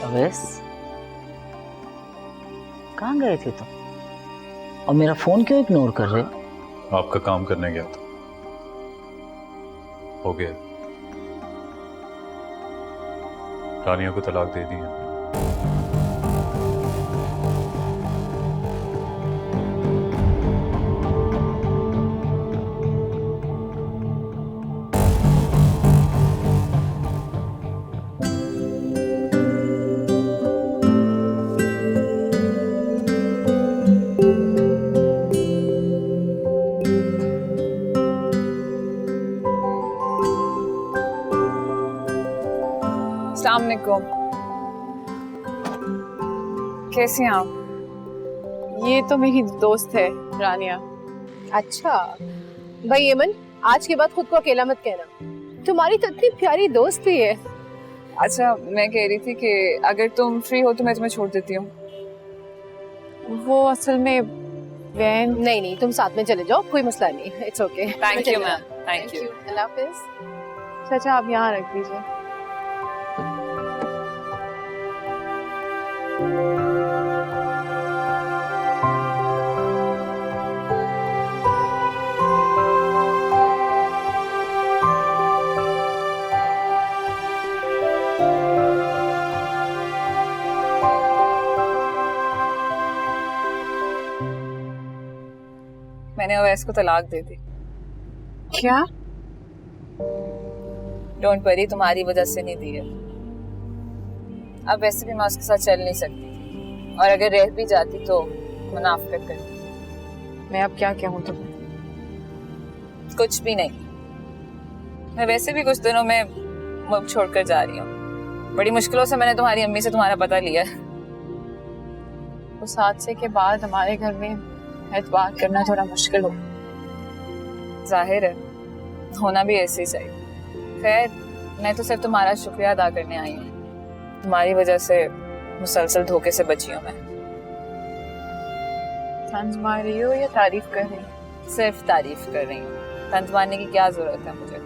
अवैस, कहाँ गए थे तुम? और मेरा फोन क्यों इग्नोर कर रहे? आपका काम करने गया था, हो गया। रानिया को तलाक दे दी है। अस्सलाम वालेकुम। कैसी हैं आप? ये तो मेरी दोस्त है रानिया। अच्छा भाई यमन, आज के बाद खुद को अकेला मत कहना, तुम्हारी तो इतनी प्यारी दोस्त भी है। अच्छा, मैं कह रही थी कि अगर तुम फ्री हो तो मैं तुम्हें छोड़ देती हूँ। वो असल में वैन। नहीं, तुम साथ में चले जाओ, कोई मसला नहीं, it's okay. Thank you ma'am, thank you. अल्लाह हाफिज। अच्छा, आप यहाँ रख दीजिए। मैंने अवैस को तलाक दे दी। क्या? डोंट वरी, तुम्हारी वजह से नहीं दी है। अब वैसे भी मैं उसके साथ चल नहीं सकती, और अगर रह भी जाती तो मुनाफिकत करती। मैं अब क्या कहूँ तुम्हें? कुछ भी नहीं। मैं वैसे भी कुछ दिनों में मुल्क छोड़कर जा रही हूँ। बड़ी मुश्किलों से मैंने तुम्हारी अम्मी से तुम्हारा पता लिया। उस हादसे के बाद हमारे घर में एतबार करना थोड़ा मुश्किल हो। जाहिर है, होना भी ऐसे ही चाहिए। खैर, मैं तो सिर्फ तुम्हारा शुक्रिया अदा करने आई हूँ। तुम्हारी वजह से मुसलसल धोखे से बची हूँ मैं। तंज मार रही हो या तारीफ कर रही हो? सिर्फ तारीफ कर रही हूँ। तंज मारने की क्या जरूरत है मुझे?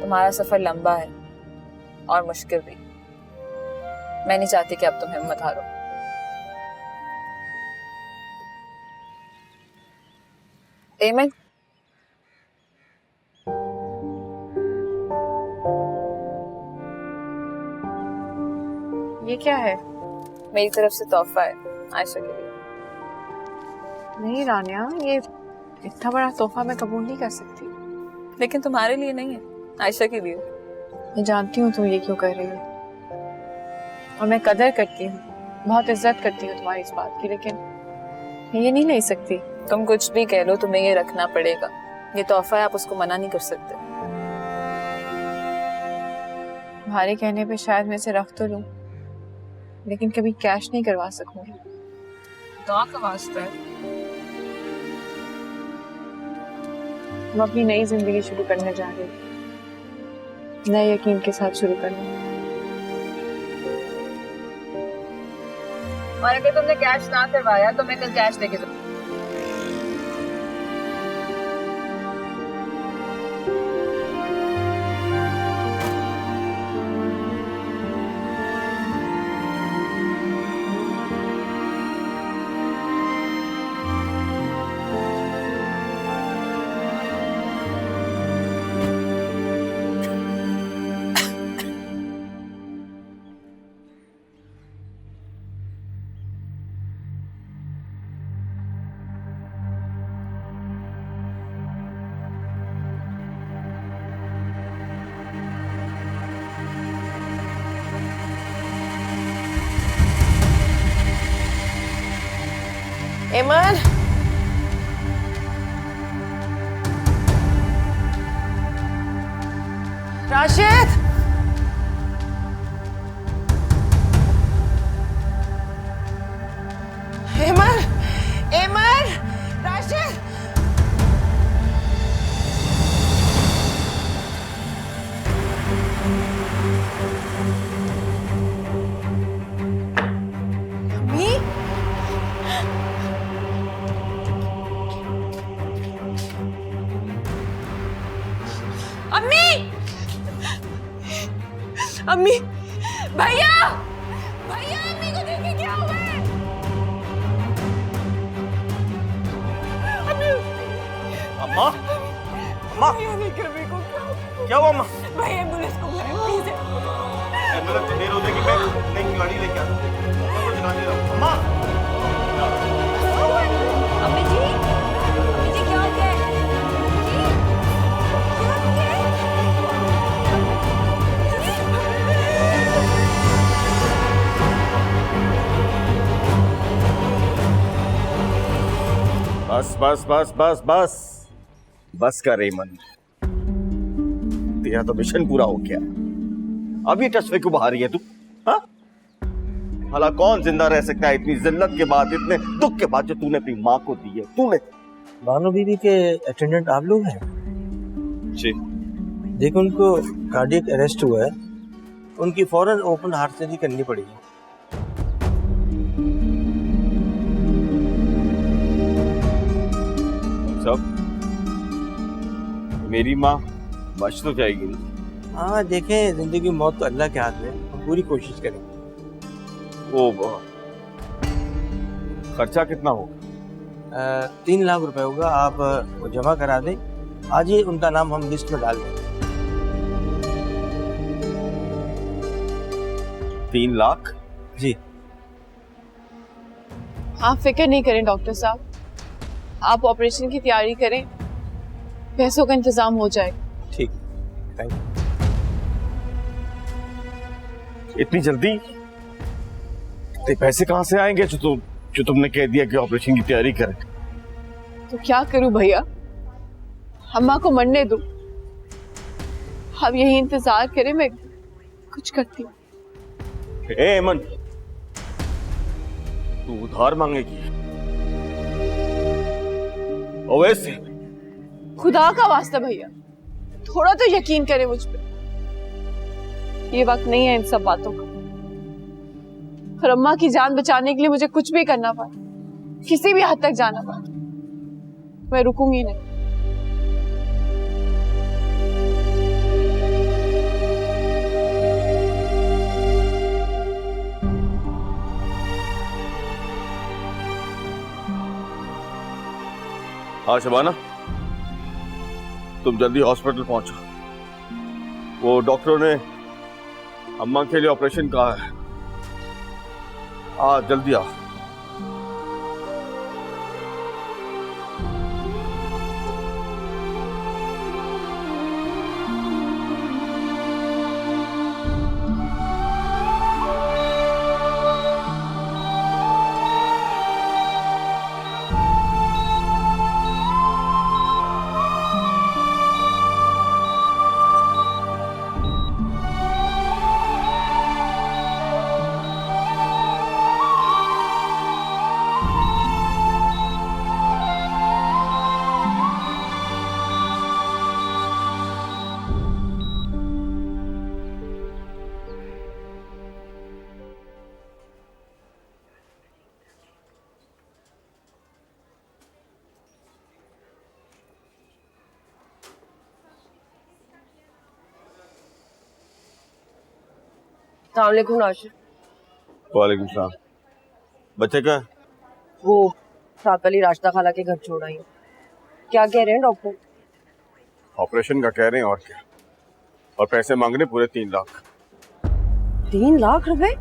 तुम्हारा सफर लंबा है और मुश्किल भी। मैं नहीं चाहती कि अब तुम हिम्मत हारो। एमन, ये क्या है? मेरी तरफ से तोहफा है आयशा के लिए। नहीं रानिया, ये इतना बड़ा तोहफा मैं कबूल नहीं कर सकती। लेकिन तुम्हारे लिए नहीं है, आयशा के लिए। मैं जानती हूँ तुम ये क्यों कर रही हो, और मैं कदर करती हूँ, बहुत इज्जत करती हूँ तुम्हारी इस बात की, लेकिन मैं ये नहीं ले सकती। तुम कुछ भी कह लो, तुम्हें ये रखना पड़ेगा। ये तोहफा है, आप उसको मना नहीं कर सकते। तुम्हारे कहने पे शायद मैं इसे रख तो लूं, लेकिन कभी कैश नहीं करवा सकूंगी। दुआ का वास्ता है। हम अपनी नई जिंदगी शुरू करने जा रहे हैं, नए यकीन के साथ शुरू करना। और अगर तुमने कैश ना करवाया तो मैं कल कैश लेके जाऊंगी। एमन, राशिद, एमन, एमन, राशिद। अम्मी, अम्मी, भैया, माँ माँ क्या हुआ माँ? भाई एम्बुलेंस को बुलाएं प्लीज। एम्बुलेंस देर हो जाएगी, मैं नई गाड़ी लेके आता हूँ। को चलाने दो। माँ अम्मी जी क्या हो गया? बस बस बस बस बस बस कर रेमन, तेरा तो मिशन पूरा हो गया। अभी टसवे को बाहर ही है तू? हाँ, भला कौन जिंदा रह सकता है इतनी जिल्लत के बाद, इतने दुख के बाद जो तूने अपनी माँ को दी है? तूने बानो बीबी के अटेंडेंट आप लोग हैं? जी। देखो उनको कार्डियक अरेस्ट हुआ है, उनकी फौरन ओपन हार्ट सर्जरी करनी पड़ेगी। सब मेरी माँ बच तो जाएगी? हाँ देखें, जिंदगी मौत तो अल्लाह के हाथ में, हम पूरी कोशिश करेंगे। वो खर्चा कितना होगा? 3 लाख रुपए होगा, आप वो जमा करा दें। आज ही उनका नाम हम लिस्ट में डाल देंगे। 3 लाख? जी। आप फिक्र नहीं करें डॉक्टर साहब, आप ऑपरेशन की तैयारी करें, पैसों का इंतजाम हो जाएगा। ठीक, थैंक यू। इतनी जल्दी? ते पैसे कहाँ से आएंगे जो तुमने कह दिया कि ऑपरेशन की तैयारी करें? तो क्या करूं भैया, अम्मा को मरने दो, अब यही इंतजार करें, मैं कुछ करती हूँ। ए अमन, तू उधार मांगेगी? ओवैसे खुदा का वास्ता भैया, थोड़ा तो यकीन करें मुझ पे। ये वक्त नहीं है इन सब बातों का, और अम्मा की जान बचाने के लिए मुझे कुछ भी करना पड़ा, किसी भी हद तक जाना पड़ा, मैं रुकूंगी नहीं। हाँ शबाना, तुम जल्दी हॉस्पिटल पहुंचो। वो डॉक्टरों ने अम्मा के लिए ऑपरेशन कहा है। हाँ जल्दी आ। अस्सलामुअलैकुम राशिद। वालेकुम सलाम। बच्चे का? वो साथ वाली राशिदा खाला के घर छोड़ आई। क्या कह रहे हैं डॉक्टर? ऑपरेशन का कह रहे हैं और क्या, और पैसे मांग रहे पूरे 3 लाख। 3 लाख रुपए?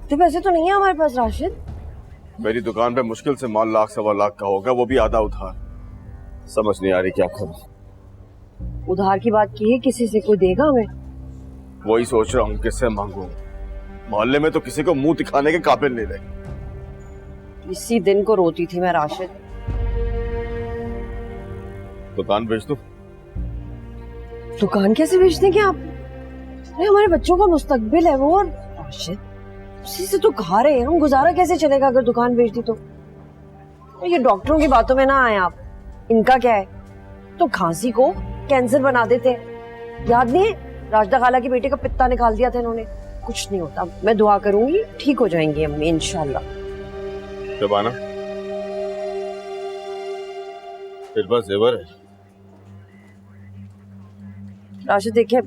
तो पैसे तो नहीं है हमारे पास राशिद। मेरी दुकान पे मुश्किल से मान लाख 1.25 लाख का होगा, वो भी आधा उधार। समझ नहीं आ रही क्या करूं। उधार की बात की है, किसी से कोई देगा हमें? वही सोच रहा हूँ किससे मांगू। मोहल्ले में तो किसी को मुंह दिखाने के काबिल नहीं रहे। इसी दिन को रोती थी मैं राशिद। दुकान बेच दूं? दुकान कैसे बेच देंगे आप? अरे हमारे बच्चों का मुस्तकबिल है वो। और राशिद उसी से तो खा रहे हैं हम, गुजारा कैसे चलेगा अगर दुकान बेच दी तो? ये डॉक्टरों की बातों में ना आए आप। इनका क्या है, तो खांसी को कैंसर बना देते हैं। याद नहीं है, राशिदा खाला के बेटे का पित्ता निकाल दिया था इन्होंने। कुछ नहीं होता, मैं दुआ करूंगी ठीक हो जाएंगी अम्मी इंशाल्लाह। शबाना, तेरे पास जेवर है? राशिद देखिए,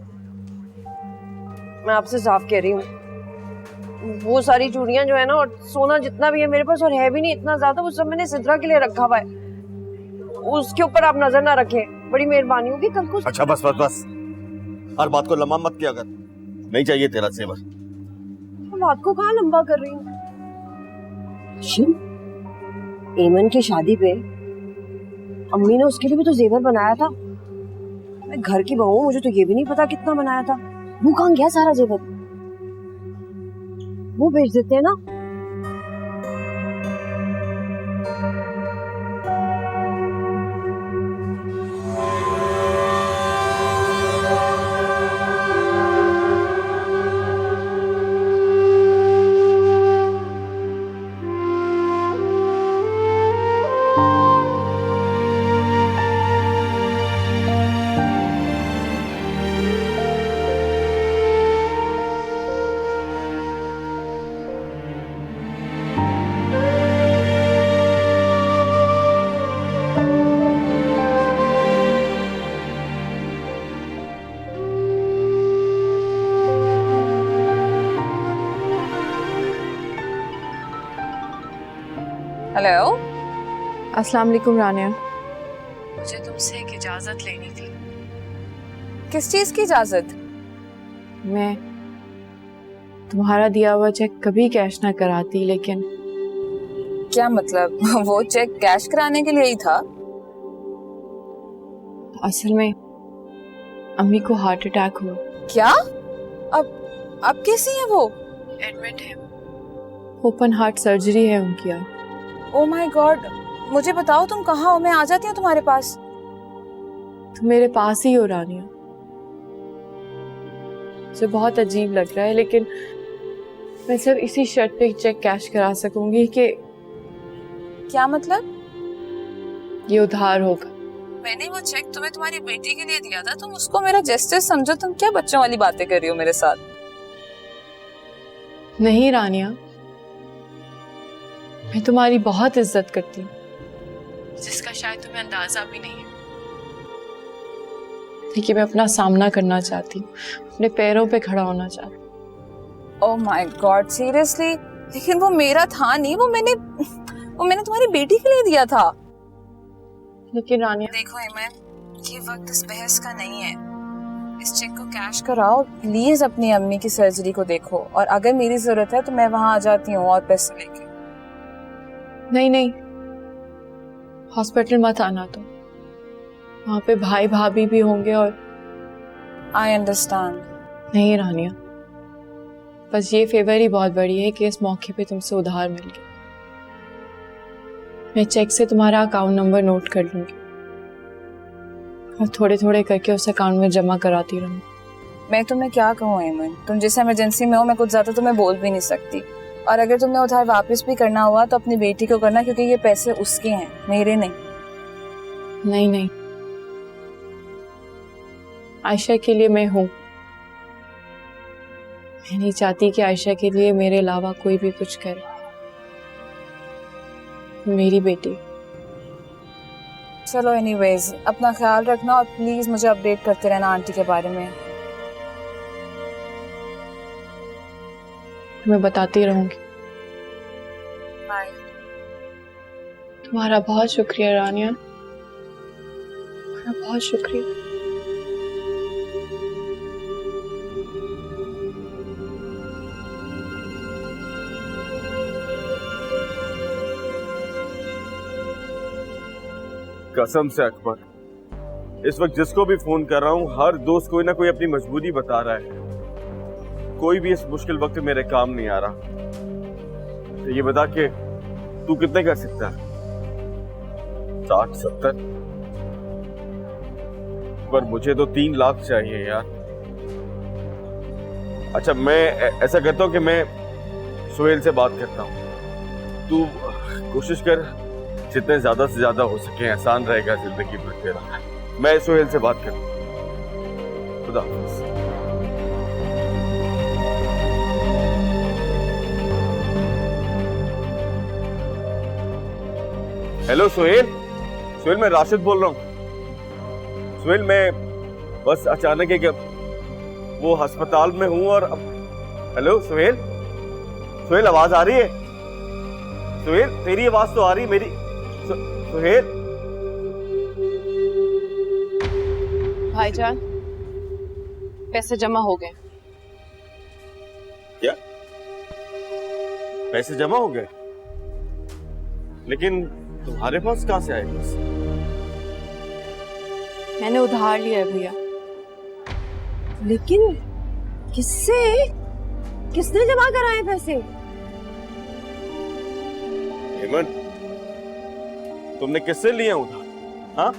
मैं आपसे साफ कह रही हूँ, वो सारी चूड़ियां जो है ना, और सोना जितना भी है मेरे पास, और है भी नहीं इतना ज्यादा, वो सब मैंने सिद्रा के लिए रखा हुआ है। उसके ऊपर आप नजर ना रखें, बड़ी मेहरबानी होगी। कल को अच्छा बस बस बस, हर बात को लंबा मत किया कर, नहीं चाहिए तेरा सेवर। बात को कहाँ लंबा कर रही हूँ? एमन की शादी पे अम्मी ने उसके लिए भी तो जेवर बनाया था। मैं घर की बहू हूँ, मुझे तो ये भी नहीं पता कितना बनाया था। वो कहाँ गया सारा जेवर? वो बेच देते हैं ना। हेलो, अस्सलाम वालेकुम रानिया। मुझे तुमसे एक इजाजत लेनी थी। किस चीज की इजाजत? मैं तुम्हारा दिया हुआ चेक कभी कैश ना कराती, लेकिन क्या मतलब? वो चेक कैश कराने के लिए ही था? असल में अम्मी को हार्ट अटैक हुआ। क्या? अब कैसी है वो? एडमिट है। ओपन हार्ट सर्जरी है उनकी। ओह माय गॉड, मुझे बताओ तुम कहाँ हो, मैं आ जाती हूँ तुम्हारे पास। तुम मेरे पास ही हो रानिया। मुझे बहुत अजीब लग रहा है, लेकिन मैं सिर्फ इसी शर्त पे चेक कैश करा सकूंगी कि। क्या मतलब? ये उधार होगा। मैंने वो चेक तुम्हें तुम्हारी बेटी के लिए दिया था, तुम उसको मेरा जेस्चर समझो। तुम क्या बच्चों वाली बातें कर रही हो मेरे साथ? नहीं रानिया, मैं तुम्हारी बहुत इज्जत करती हूँ, जिसका शायद तुम्हें अंदाजा भी नहीं है। लेकिन मैं अपना सामना करना चाहती हूँ, अपने पैरों पे खड़ा होना चाहती हूँ। Oh my God, seriously? लेकिन वो मेरा था नहीं, वो मैंने तुम्हारी बेटी के लिए दिया था। लेकिन रानिया देखो ईमान, ये वक्त इस बहस का नहीं है। इस चेक को कैश कराओ प्लीज, अपनी अम्मी की सर्जरी को देखो, और अगर मेरी जरूरत है तो मैं वहां आ जाती हूँ और पैसे लेके। नहीं, हॉस्पिटल मत आना, तो वहां पे भाई भाभी भी होंगे। और आई अंडरस्टैंड। नहीं रानिया, बस ये फेवर ही बहुत बड़ी है कि इस मौके पे तुमसे उधार मिल गया। मैं चेक से तुम्हारा अकाउंट नंबर नोट कर लूंगी और थोड़े थोड़े करके उस अकाउंट में जमा कराती रहूंगी। मैं तुम्हें क्या कहूँ एमन, तुम जिस इमरजेंसी में हो, मैं कुछ ज्यादा तुम्हें बोल भी नहीं सकती। और अगर तुमने उधार वापस भी करना हुआ तो अपनी बेटी को करना, क्योंकि ये पैसे उसके हैं, मेरे नहीं। नहीं, आयशा के लिए मैं हूं। मैं नहीं चाहती कि आयशा के लिए मेरे अलावा कोई भी कुछ करे। मेरी बेटी। चलो एनीवेज, अपना ख्याल रखना और प्लीज मुझे अपडेट करते रहना आंटी के बारे में। मैं बताती रहूंगी। बाय। तुम्हारा बहुत शुक्रिया रानिया, तुम्हारा बहुत शुक्रिया। कसम से अकबर, इस वक्त जिसको भी फोन कर रहा हूँ, हर दोस्त कोई ना कोई अपनी मजबूरी बता रहा है। कोई भी इस मुश्किल वक्त में मेरे काम नहीं आ रहा। तो ये बता के तू कितने कर सकता है? 60-70? पर मुझे तो 3 लाख चाहिए यार। अच्छा, मैं ऐसा करता हूँ कि मैं सुहेल से बात करता हूँ, तू कोशिश कर जितने ज्यादा से ज्यादा हो सके, आसान रहेगा जिंदगी भर तेरा। मैं सुहेल से बात करता हूँ। खुदा हाफिज़। हेलो सुहेल, मैं राशिद बोल रहा हूँ। सुहेल, मैं बस अचानक एक वो अस्पताल में हूँ और हेलो सुहेल, आवाज आ रही है? सुहेल, तेरी आवाज तो आ रही, मेरी सुहेल भाईजान, पैसे जमा हो गए। क्या पैसे जमा हो गए? लेकिन तुम्हारे पास कहां से आए पैसे? मैंने उधार लिया है भैया। लेकिन किससे? किसने जमा कराए पैसे? हेमंत, तुमने किससे लिया उधार? हाँ,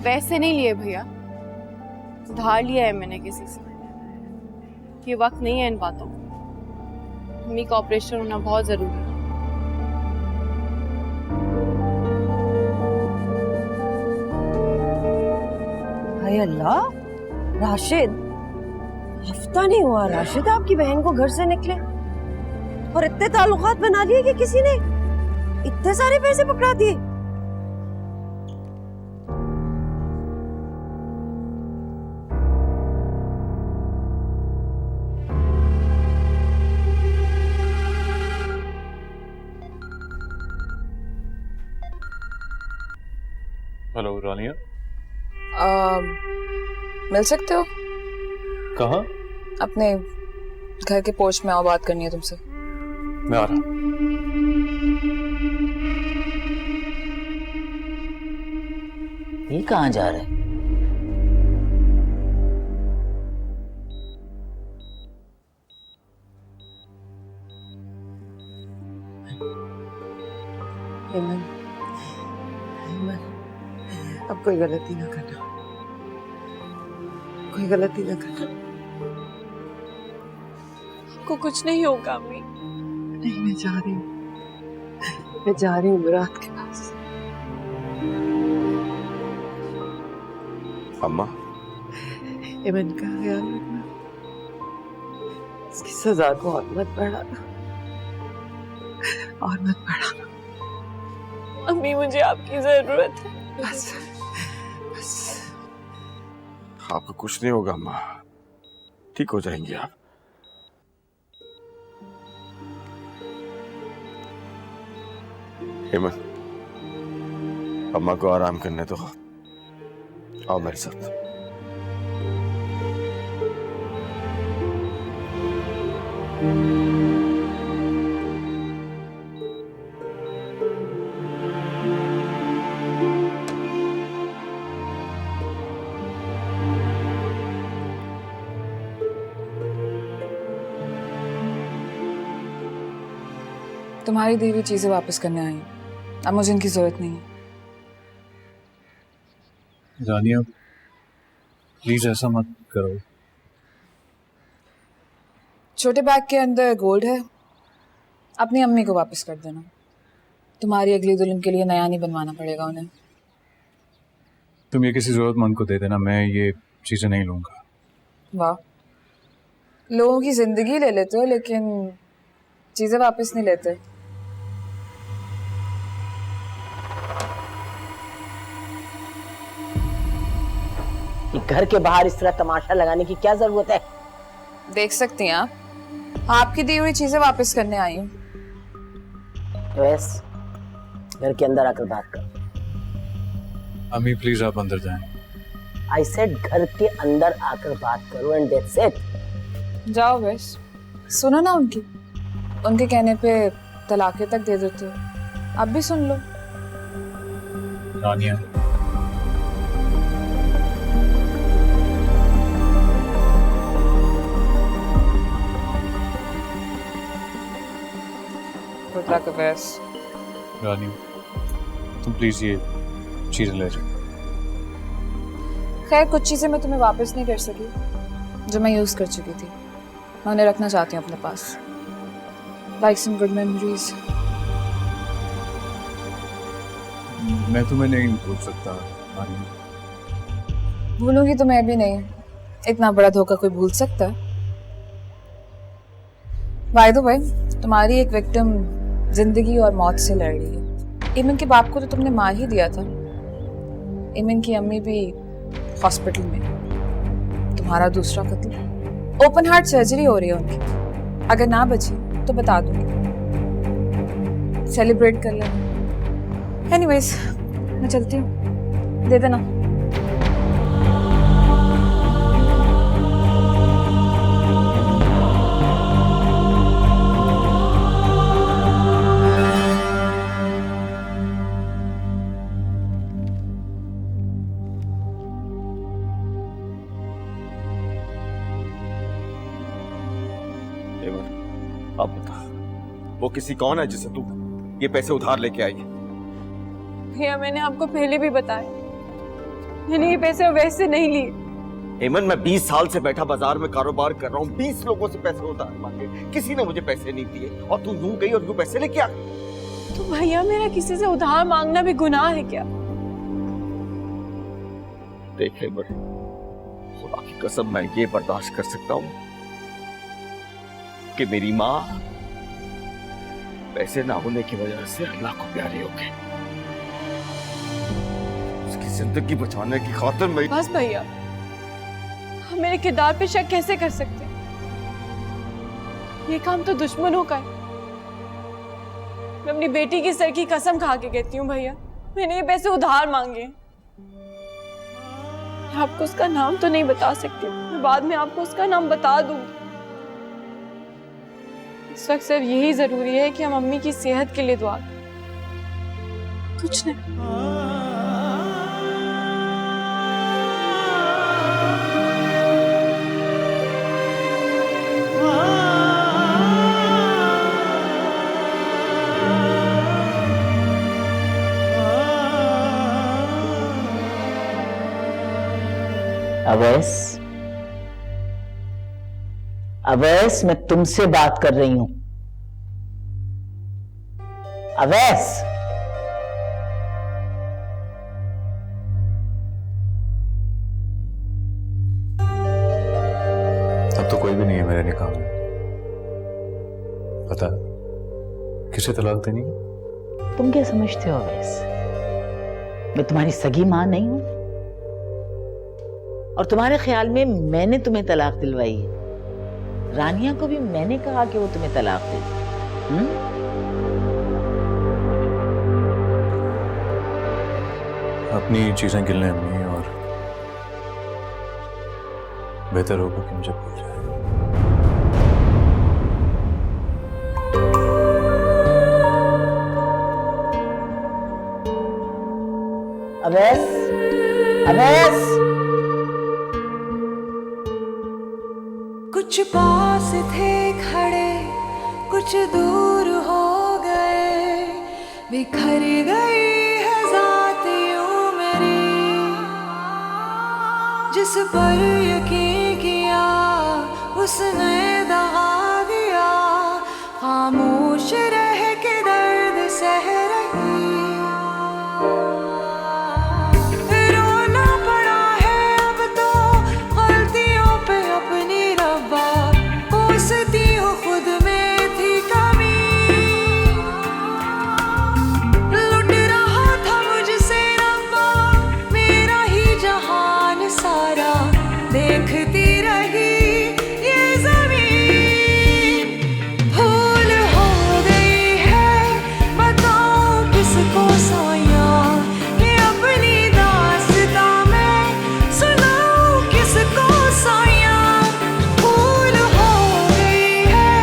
वैसे नहीं लिए भैया, उधार लिया है मैंने किसी से। ये वक्त नहीं है इन बातों का। मम्मी का ऑपरेशन होना बहुत जरूरी है। हाय अल्लाह, राशिद, हफ्ता नहीं हुआ राशिद आपकी बहन को घर से निकले और इतने ताल्लुकात बना लिए कि किसी ने इतने सारे पैसे पकड़ा दिए। हेलो रानिया, मिल सकते हो? कहाँ? अपने घर के पोर्च में आओ, बात करनी है तुमसे। मैं आ रहा। ये कहाँ जा रहे हैं? हेमंत, अब कोई गलती ना करना, कोई गलती ना करना। को कुछ नहीं होगा अम्मी। नहीं, मैं जा रही हूँ, मैं जा रही हूँ मुराद के पास। अम्मा, हेमंत का ख्याल रखना, इसकी सजा को और मत बढ़ाना, और मत बढ़ाना। अम्मी, मुझे आपकी जरूरत है। बस बस। आपको कुछ नहीं होगा अम्मा, ठीक हो जाएंगे आप। हेमंत, अम्मा को आराम करने दो, आओ मेरे साथ। तुम्हारी दी हुई चीजें वापस करने आई हूँ। अब मुझे इनकी जरूरत नहीं है। रानिया, प्लीज ऐसा मत करो। छोटे बैग के अंदर गोल्ड है, अपनी अम्मी को वापस कर देना। तुम्हारी अगली दुल्हन के लिए नया नहीं बनवाना पड़ेगा उन्हें। तुम ये किसी जरूरतमंद को दे देना, मैं ये चीजें नहीं लूंगा। वाह, लोगों की जिंदगी ले लेते हो लेकिन चीजें वापस नहीं लेते। घर के बाहर इस तरह तमाशा लगाने की क्या जरूरत है? देख सकती हैं आप, आपकी दी हुई चीजें वापस करने आई हूँ। वैस, घर के अंदर आकर बात कर। अम्मी प्लीज आप अंदर जाएं। आई सेड घर के अंदर आकर बात करो एंड दैट्स इट। जाओ बस, सुनो ना उनकी, उनके कहने पे तलाकें तक दे देते हो। आप भी सुन लो। रानिया, रुद्रा का बस। रानिया, तुम प्लीज ये चीजें ले जाओ। खैर, कुछ चीजें मैं तुम्हें वापस नहीं कर सकी जो मैं यूज कर चुकी थी। मैं उन्हें रखना चाहती हूँ अपने पास, लाइक सम गुड मेमोरीज। मैं तुम्हें नहीं भूल सकता रानिया। भूलूंगी तो मैं भी नहीं। इतना बड़ा धोखा कोई भूल सकता है? बाय द वे, तुम्हारी एक विक्टिम जिंदगी और मौत से लड़ रही है। इमन के बाप को तो तुमने मार ही दिया था। इमन की अम्मी भी हॉस्पिटल में। तुम्हारा दूसरा कत्ल। ओपन हार्ट सर्जरी हो रही है उनकी। अगर ना बची तो बता दूंगी। सेलिब्रेट कर लेना। एनीवेज, मैं चलती हूँ, दे देना। वो किसी कौन है जिसे तू ये पैसे उधार लेके आई है? भैया मैंने आपको पहले भी बताया, मैंने ये पैसे वैसे नहीं लिए। हेमन, मैं 20 साल से बैठा बाजार में कारोबार कर रहा हूँ, 20 लोगों से पैसे उधार मांगे, किसी ने मुझे पैसे नहीं दिए, और तू यूं गई और यूं पैसे लेके आ गई। तो भैया मेरा किसी से उधार मांगना भी गुनाह है क्या? देख हेमन, खुदा की कसम मैं ये बर्दाश्त कर सकता हूँ कि मेरी माँ पैसे ना होने की वजह से अल्लाह को प्यारी हो गई। उसकी जिंदगी बचाने की खातिर मैं... बस भैया, हम मेरे किरदार पे शक कैसे कर सकते? ये काम तो दुश्मनों का है। मैं अपनी बेटी की सर की कसम खा के कहती हूँ भैया, मैंने ये पैसे उधार मांगे। मैं आपको उसका नाम तो नहीं बता सकती, मैं बाद में आपको उसका नाम बता दूंगी। इस वक्त सिर्फ यही जरूरी है कि हम अम्मी की सेहत के लिए दुआ करें, कुछ नहीं। अवैस, अवैस, मैं तुमसे बात कर रही हूं। अवैस, अब तो कोई भी नहीं है मेरे निकाह में। पता किसे तलाक देनी है? तुम क्या समझते हो अवैस, मैं तुम्हारी सगी मां नहीं हूं? और तुम्हारे ख्याल में मैंने तुम्हें तलाक दिलवाई है? रानिया को भी मैंने कहा कि वो तुम्हें तलाक दे दे। अपनी चीजें गिन लें अम्मी, और बेहतर होगा कि मुझे भूल जाए। अवैस, अवैस, कुछ पास थे खड़े, कुछ दूर हो गए, बिखर गई है ज़ात यूं मेरी, जिस पर यकीन किया उसने दगा दिया, खामोश रह के दर्द सह रही। रोना पड़ा है अब तो गलतियों पे अपनी रब्बा, कोसती हूँ खुद में थी कमी, लुट रहा था मुझसे रब्बा मेरा ही जहान सारा, देखती रही ये ज़मीन, भूल हो गई है बताऊं किसको साया, ये अपनी दास्तां मैं सुनाऊं किसको साया, भूल हो गई है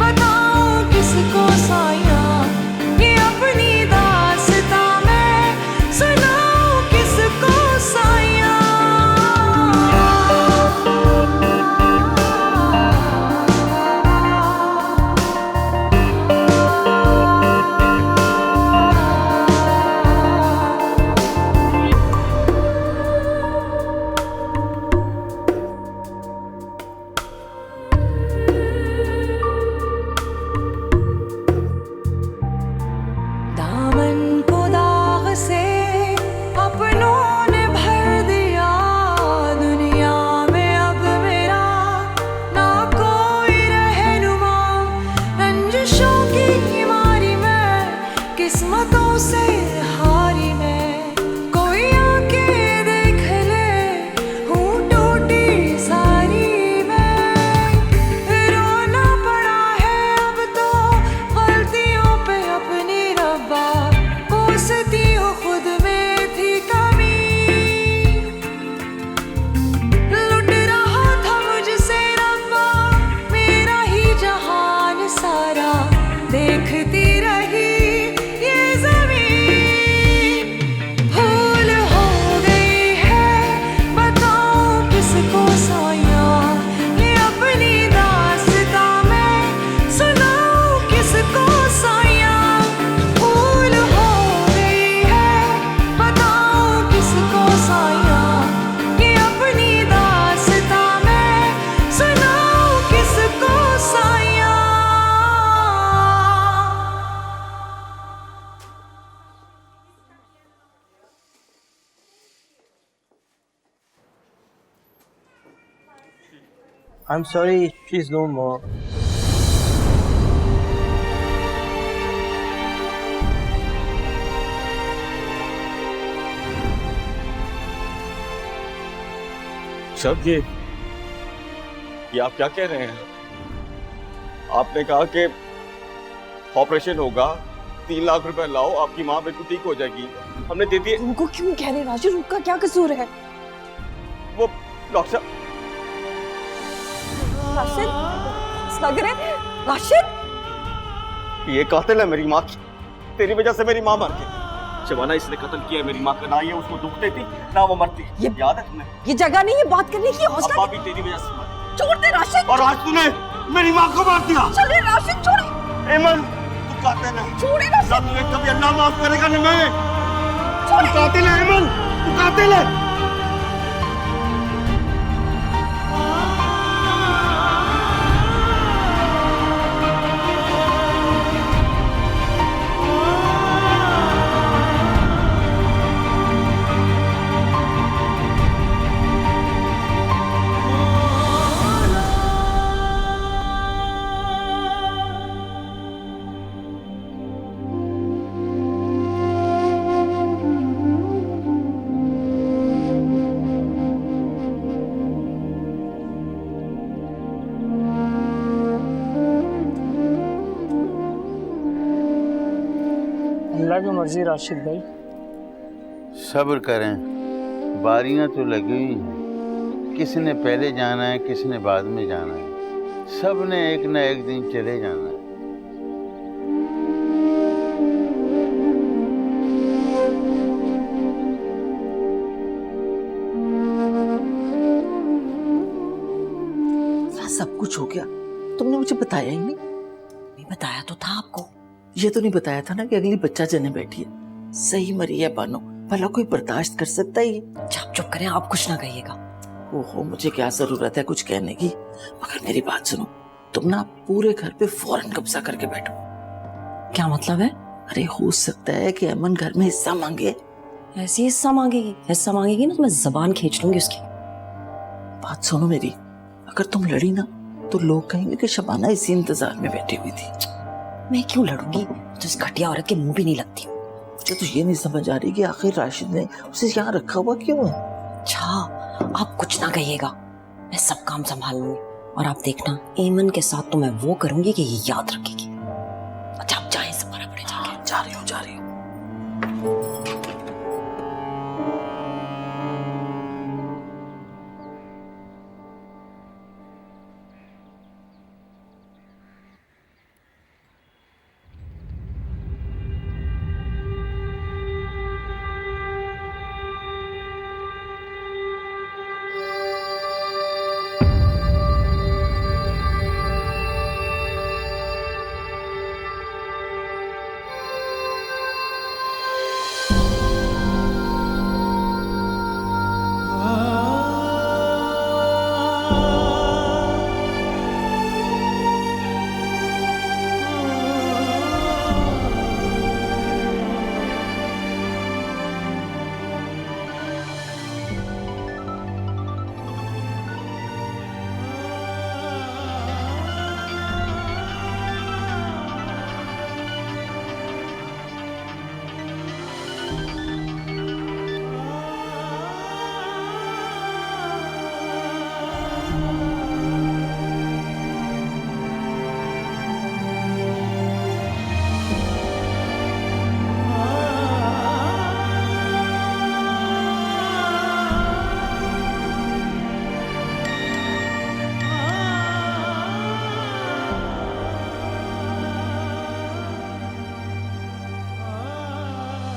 बताऊं किसको साया, ये अपनी दास्तां मैं सुनाऊं किसको साया। दामन को दाग से अपनों ने भर दिया, दुनिया में अब मेरा ना कोई रहनुमा, रंजिशों की मारी मैं किस्मतों से हारी मैं, कोई आके देख ले हूँ टूटी सारी मैं, रोना पड़ा है अब तो गलतियों पे अपनी रब्बा, कोसती हूँ खुद में थी कमी, लुट रहा था मुझसे रब्बा मेरा ही जहान सारा, देखती रही ये ज़मीन, भूल हो गई है बताऊं किसको साया, ये अपनी दास्तां मैं सुनाऊं किसको I'm sorry, she's no more. शब्द ये आप क्या कह रहे हैं? आपने कहा कि ऑपरेशन होगा, 3 लाख रुपए लाओ, आपकी माँ बिल्कुल ठीक हो जाएगी। हमने दे दिए। उनको क्यों कह रहे राशिद? उनका क्या कसूर है? वो डॉक्टर साहब। राशिद, लग रहे राशिद, ये कातिल है मेरी माँ की। तेरी वजह से मेरी माँ मर गई। शबाना, इसने कत्ल किया मेरी माँ का। ना ये उसको दुख देती, ना वो मरती। ये याद है तुम्हें? ये जगह नहीं है बात करने की। अब्बा भी तेरी वजह से मर। छोड़ दे राशिद। और आज तूने मेरी माँ को मार दिया। चल रे राशिद, छोड़। एमन, तू कातिल है। छोड़ राशिद। ना तुझे कभी अल्लाह माफ करेगा ना मैं। तू कातिल है एमन, तू कातिल है। अल्लाह की मर्जी राशिद भाई। सब्र करें, बारियां तो लगी हुई हैं। किसी ने पहले जाना है, किसी ने बाद में जाना है। सब ने एक न एक दिन चले जाना है। सब कुछ हो गया, तुमने मुझे बताया ही नहीं। नहीं बताया तो था आपको। ये तो नहीं बताया था ना कि अगली बच्चा जने बैठी है। सही मरी है बानो, भला कोई बर्दाश्त कर सकता है ये? आप चुप करें, आप कुछ ना कहिएगा। ओहो, मुझे क्या जरूरत है कुछ कहने की। मगर मेरी बात सुनो, तुम ना पूरे घर पे फौरन कब्जा करके बैठो। क्या मतलब है? अरे हो सकता है कि अमन घर में हिस्सा मांगे। ऐसी हिस्सा मांगेगी? हिस्सा मांगेगी ना तो मैं जबान खींच लूंगी उसकी। बात सुनो मेरी, अगर तुम लड़ी ना तो लोग कहेंगे कि शबाना इसी इंतजार में बैठी हुई थी। मैं क्यों लड़ूंगी? तो इस घटिया औरत के मुंह भी नहीं लगती। मुझे तो ये नहीं समझ आ रही कि आखिर राशिद ने उसे यहाँ रखा हुआ क्यों है। अच्छा, आप कुछ ना कहिएगा, मैं सब काम संभाल लूंगी। और आप देखना, एमन के साथ तो मैं वो करूंगी कि ये याद रखेगी। अच्छा आप जाएं, सब बड़ा बड़े जाके। जा रही हूँ।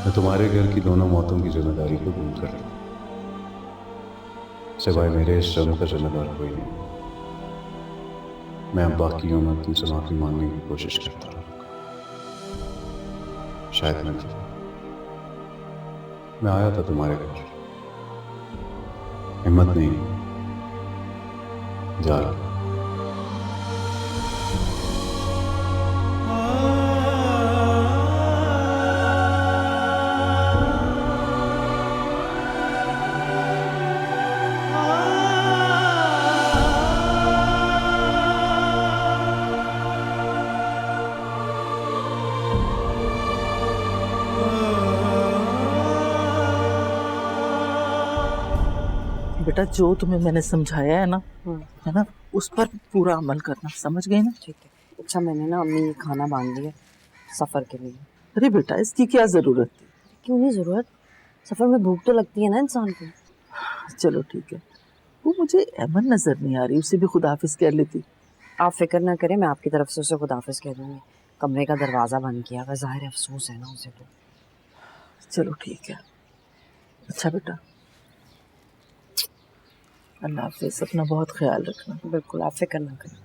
मैं तुम्हारे घर की दोनों मौतों की जिम्मेदारी को कबूल करता हूँ। सिवाय मेरे इस जन्म का जिम्मेदार कोई नहीं। मैं अब बाकी उम्र तुमसे माफी मांगने की कोशिश करता हूँ। शायद मैं आया था तुम्हारे घर, हिम्मत नहीं, जा रहा। बेटा जो तुम्हें मैंने समझाया है ना, है ना, उस पर पूरा अमल करना, समझ गए ना? ठीक है। अच्छा मैंने ना अम्मी खाना बांध दिया सफ़र के लिए। अरे बेटा इसकी क्या जरूरत थी? क्यों नहीं ज़रूरत? सफ़र में भूख तो लगती है ना इंसान को। चलो ठीक है, वो मुझे एमन नजर नहीं आ रही, उसे भी खुदा हाफिज कह लेती। आप फिक्र ना करें, मैं आपकी तरफ से उसे खुदाफिज कह दूंगी। कमरे का दरवाज़ा बंद किया हुआ, ज़ाहिर अफसोस है ना उसे तो। चलो ठीक है। अच्छा बेटा, अल्लाह हाफिज, अपना बहुत ख्याल रखना। बिल्कुल, आप फिक्र ना करें।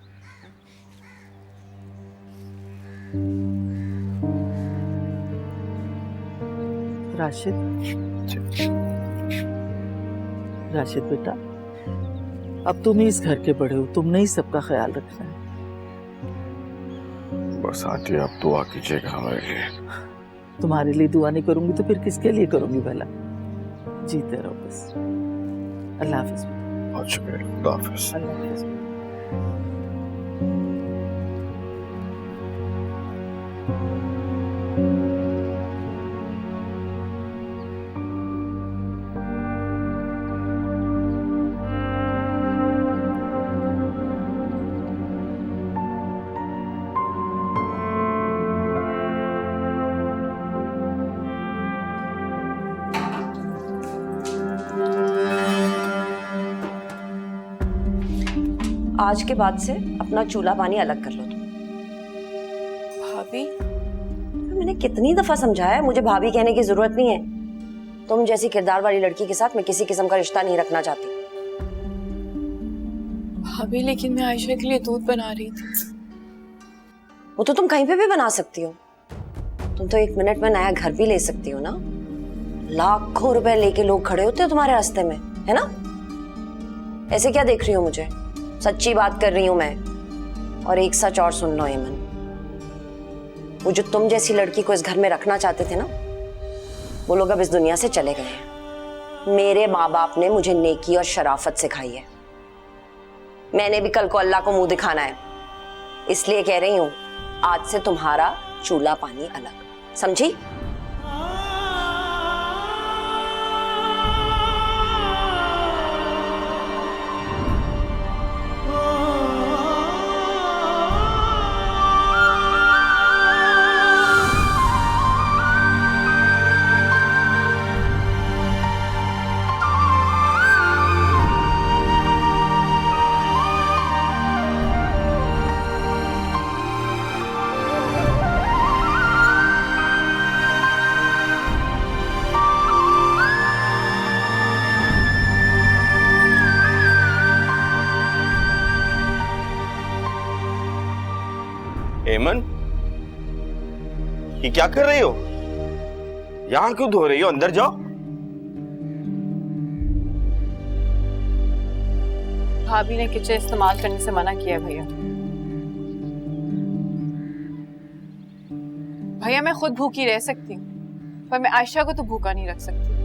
राशिद, राशिद बेटा, अब तुम ही इस घर के बड़े हो, तुमने ही सबका ख्याल रखना है। बस आंटी आप दुआ कीजिएगा हमारे लिए। तुम्हारे लिए दुआ नहीं करूंगी तो फिर किसके लिए करूंगी भला? जीते रहो बस। अल्लाह हाफिज। बहुत शुक्रिया, खुदा हाफिज। अल्लाह हाफिज। आज के बाद से अपना चूल्हा पानी अलग कर लो तुम। भाभी, मैंने कितनी दफा समझाया है, मुझे भाभी कहने की जरूरत नहीं है। तुम जैसी किरदार वाली लड़की के साथ मैं किसी किस्म का रिश्ता नहीं रखना चाहती। भाभी लेकिन मैं आयशा के लिए दूध बना रही थी। वो तो तुम कहीं पे भी बना सकती हो। तुम तो 1 मिनट में नया घर भी ले सकती हो ना। लाखों रुपए लेके लोग खड़े होते हो तुम्हारे रास्ते में, है ना? ऐसे क्या देख रही हो मुझे? सच्ची बात कर रही हूं मैं। और एक सच और सुन लो एमन, वो जो तुम जैसी लड़की को इस घर में रखना चाहते थे ना, वो लोग अब इस दुनिया से चले गए हैं। मेरे माँ बाप ने मुझे नेकी और शराफत सिखाई है। मैंने भी कल को अल्लाह को मुंह दिखाना है, इसलिए कह रही हूं आज से तुम्हारा चूल्हा पानी अलग, समझी? एमन, ये क्या कर रही हो? यहां क्यों धो रही हो? अंदर जाओ। भाभी ने किचन इस्तेमाल करने से मना किया भैया। भैया मैं खुद भूखी रह सकती हूँ, पर मैं आयशा को तो भूखा नहीं रख सकती।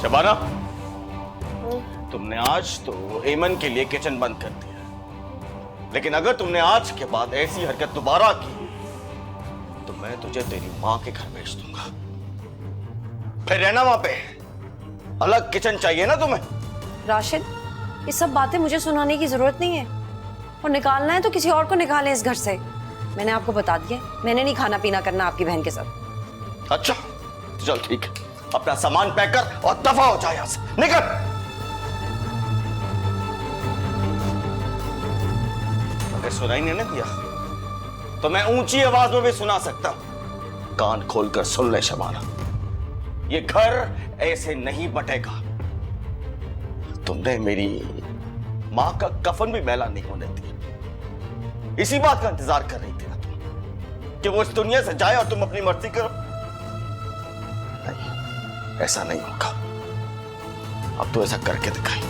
शबाना, तुमने आज तो एमन के लिए किचन बंद कर दिया, लेकिन अगर तुमने आज के बाद ऐसी हरकत दोबारा की तो मैं तुझे तेरी माँ के घर भेज दूंगा। फिर रहना वहां पे। अलग किचन चाहिए ना तुम्हें? राशिद, ये सब बातें मुझे सुनाने की जरूरत नहीं है। और निकालना है तो किसी और को निकालें इस घर से। मैंने आपको बता दिया, मैंने नहीं खाना पीना करना आपकी बहन के साथ। अच्छा चल ठीक है, अपना सामान पैक कर और दफा हो जाए यहां से, निकल। अगर सुनाई नहीं ना दिया तो मैं ऊंची आवाज में भी सुना सकता हूं। कान खोलकर सुन ले शबाना, ये घर ऐसे नहीं बटेगा। तुमने मेरी मां का कफन भी मैला नहीं होने दिया। इसी बात का इंतजार कर रही थी ना तुम, कि वो इस दुनिया से जाए और तुम अपनी मर्जी करो। नहीं, ऐसा नहीं होगा। अब तो ऐसा करके दिखाई।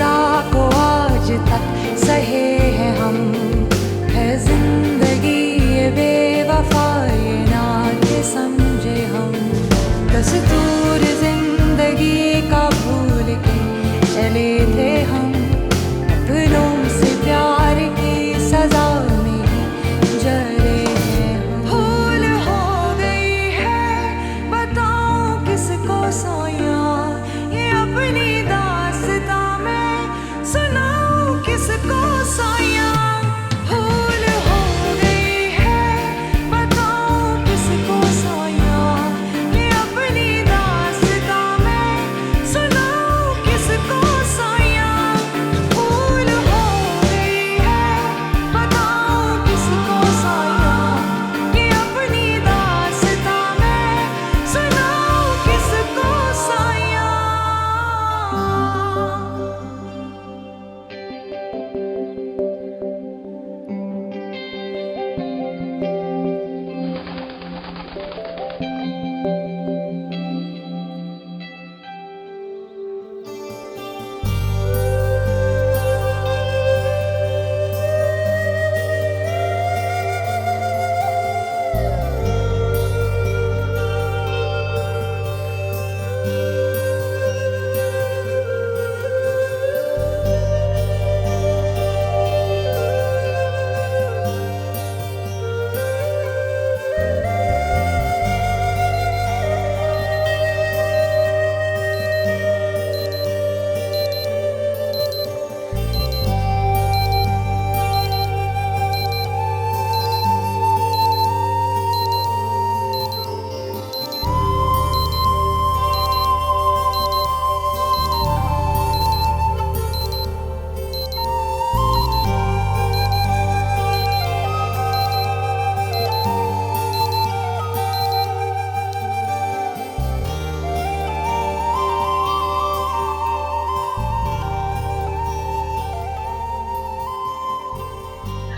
सजा को आज तक सहे हैं हम। है जिंदगी ये बेवफा ये नात समझे हम। दस्तूर जिंदगी का भूल के चले थे हम। अपनों से प्यार की सजा में ही जले हैं हम। भूल हो गई है बताऊं किसको सोया। ये अपनी दास्तां मैं सुनाऊं किसको सोया। भूल हो गई है बताऊं किसको सोया। ये अपनी दास्तां मैं सुनाऊं किसको सोया। भूल हो गई है बताऊं किसको सोया। ये अपनी दास्तां मैं सुनाऊं किसको सोया।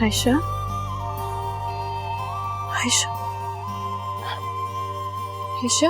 आयशा, आयशा, आयशा।